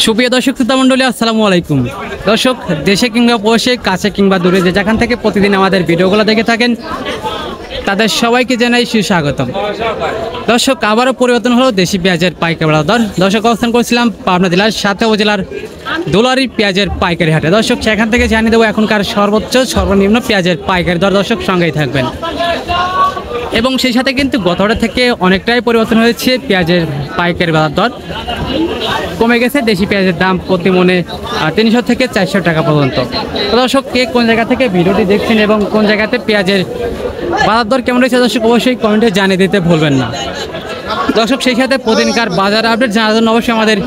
সুপ্রিয় দর্শক শ্রোতা মণ্ডলী, আসসালামু আলাইকুম। দর্শক, দেশে কিংবা প্রবাসে, কাছে কিংবা দূরে, যে যেখান থেকে প্রতিদিন আমাদের ভিডিওগুলো দেখে থাকেন তাদের সবাইকে জানাই সুস্বাগতম। দর্শক, আবারও পরিবর্তন হলো দেশি পেঁয়াজের পাইকারি দর। দর্শক, অবস্থান করছিলাম পাবনা জেলার সাথে উপজেলার দুলারি পেঁয়াজের পাইকারি হাটে। দর্শক, সেখান থেকে জানিয়ে দেবো এখনকার সর্বোচ্চ সর্বনিম্ন পেঁয়াজের পাইকারি দর। দর্শক, সঙ্গেই থাকবেন। এবং সেই সাথে কিন্তু গত হাটের থেকে অনেকটাই পরিবর্তন হয়েছে পেঁয়াজের পাইকারি বাজার দর। কমে গেছে দেশি পেঁয়াজের দাম প্রতি মনে 300 থেকে 400 টাকা পর্যন্ত। তো দর্শক, কে কোন জায়গা থেকে ভিডিওটি দেখছেন এবং কোন জায়গাতে পেঁয়াজের বাজার দর কেমন রয়েছে দর্শক অবশ্যই কমেন্টে জানিয়ে দিতে ভুলবেন না। দর্শক, সেই সাথে প্রতিদিনকার বাজার আপডেট জানার জন্য অবশ্যই আমাদের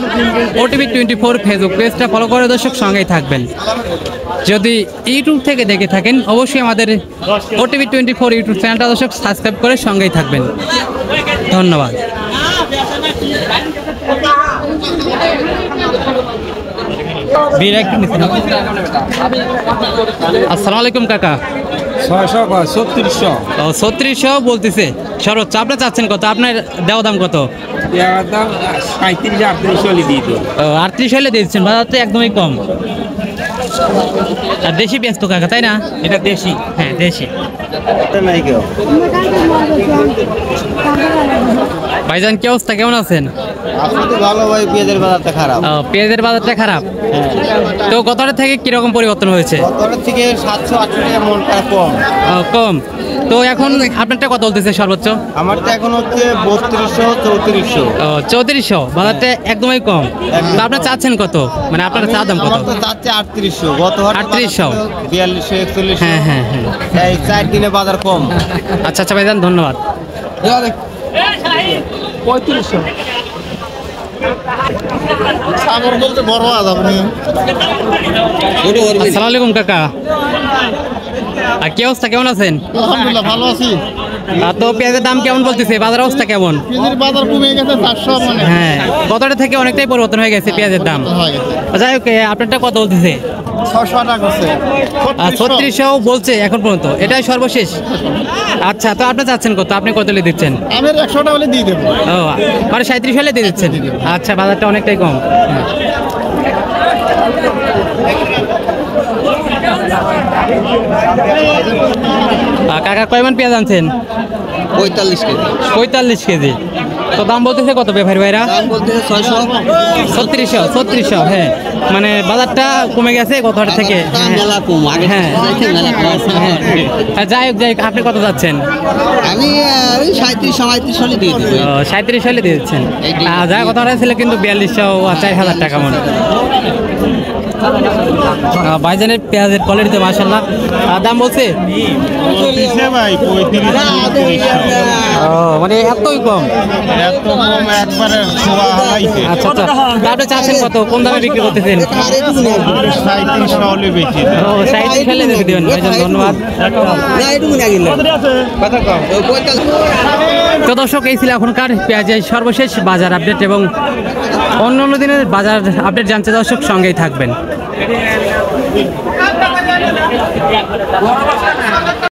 OTV 24 ফেসবুক পেজটা ফলো করে দর্শক সঙ্গেই থাকবেন। যদি ইউটিউব থেকে দেখে থাকেন অবশ্যই আমাদের OTV 24 ইউটিউব চ্যানেলটা দর্শক সাবস্ক্রাইব করে সঙ্গেই থাকবেন। ধন্যবাদ। আসসালামু আলাইকুম কাকা। 3600 বলতেছে সর্বোচ্চ। আপনার চাচ্ছেন কত? আপনার দেওয়া দাম কত? 38 হলে দিচ্ছেন। বাজার তো একদমই কম। আর দেশি পেঁয়াজ তো কাকা, তাই না? এটা দেশি। হ্যাঁ, দেশি। ভাইজান, কি অবস্থা, কেমন আছেন? ভালো ভাই, পেঁয়াজের বাজারটা খারাপ। পেঁয়াজের বাজারটা খারাপ। তো গতটা থেকে কিরকম পরিবর্তন হয়েছে? গতটার থেকে 700-800 টাকা মন কম। কম। তো এখন আপনারটা কত বলতেছে সর্বোচ্চ? আমারটা এখন হচ্ছে 3200-3400। 3400। বাজারটা একদমই কম। তো আপনার চাচ্ছেন কত? মানে আপনার চা দাম কত? আমার তো চাচ্ছে 3800। গত হাটে 3800, 4200-4100। হ্যাঁ হ্যাঁ হ্যাঁ। এই 4 দিনে বাজার কম। আচ্ছা আচ্ছা ভাইজান, ধন্যবাদ। 3500 সাগর বলতে বড় আপনি। আসসালামু আলাইকুম কাকা। আর কি অবস্থা, কেমন আছেন? আলহামদুলিল্লাহ, ভালো আছি। তো পেঁয়াজের দাম কেমন বলতেছে? বাজার অবস্থা কেমন? পেঁয়াজের বাজার কমে গেছে 400 মানে। হ্যাঁ, গতটা থেকে অনেকটাই পরিবর্তন হয়ে গেছে পেঁয়াজের দাম। যাই হোক, আপনারটা কত বলতেছে? 600 টাকা আছে। 3600 বলছে এখন পর্যন্ত, এটাই সর্বশেষ। আচ্ছা, তো আপনি চাচ্ছেন কত? আপনি কত হলে দিচ্ছেন? আমি 100 টাকা হলে দিয়ে দেবো। ও, মানে 37 হলে দিয়ে দিচ্ছেন। আচ্ছা, বাজারটা অনেকটাই কম। কাকা, কয় মান পেঁয়াজ আনছেন? 45 কেজি। 45 কেজি। তো দাম বলতেছে কত ব্যাপারী ভাইরা? দাম বলতেছে 600। 3600। হ্যাঁ, মানে বাজারটা কমে গেছে গত হাট থেকে। মেলা কম আগে। হ্যাঁ হ্যাঁ, যাই হোক আপনি কত যাচ্ছেন? আমি 37-38 হলে দিয়ে দেবো। 37 হলে দিয়ে দিচ্ছেন। যা কথা ছিল কিন্তু 4200 4000 টাকা মনে। ভাইজানের পেঁয়াজের কোয়ালিটিতে মাশাআল্লাহ। দাম বলছে ভাই 35। মানে এতই কম? আচ্ছা আচ্ছা, আপনি চাচ্ছেন কত? কোন দামে বিক্রি করতেছেন? 3700 হলে বেশি। 37 হলে দেখে দিবেন ভাইজান, ধন্যবাদ। তো দর্শক, এই ছিল এখনকার পেঁয়াজের সর্বশেষ বাজার আপডেট এবং অন্য দিনের বাজার আপডেট জানতে দর্শক সঙ্গেই থাকবেন।